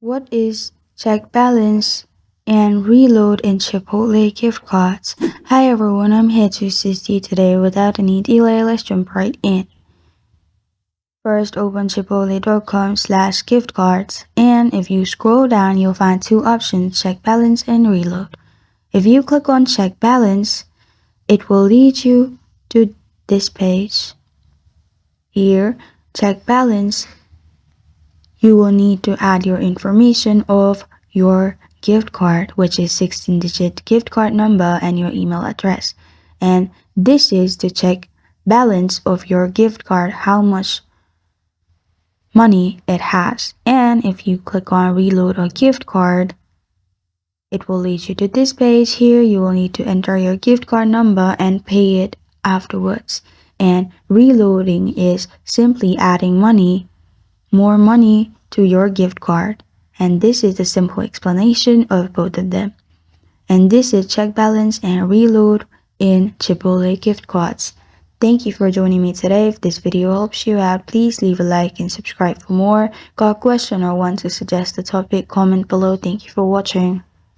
What is check balance and reload in Chipotle gift cards? Hi everyone, I'm here to assist you today. Without any delay, let's jump right in. First, open chipotle.com/gift cards, and if you scroll down, you'll find two options, check balance and reload. If you click on check balance, it will lead you to this page. Here, check balance, you will need to add your information of your gift card, which is 16-digit gift card number and your email address. And this is to check balance of your gift card, how much money it has. And if you click on reload a gift card, it will lead you to this page. Here you will need to enter your gift card number and pay it afterwards. And reloading is simply adding more money to your gift card. And this is the simple explanation of both of them. And this is check balance and reload in Chipotle gift cards. Thank you for joining me today. If this video helps you out, please leave a like and subscribe for more. Got a question or want to suggest a topic, comment below. Thank you for watching.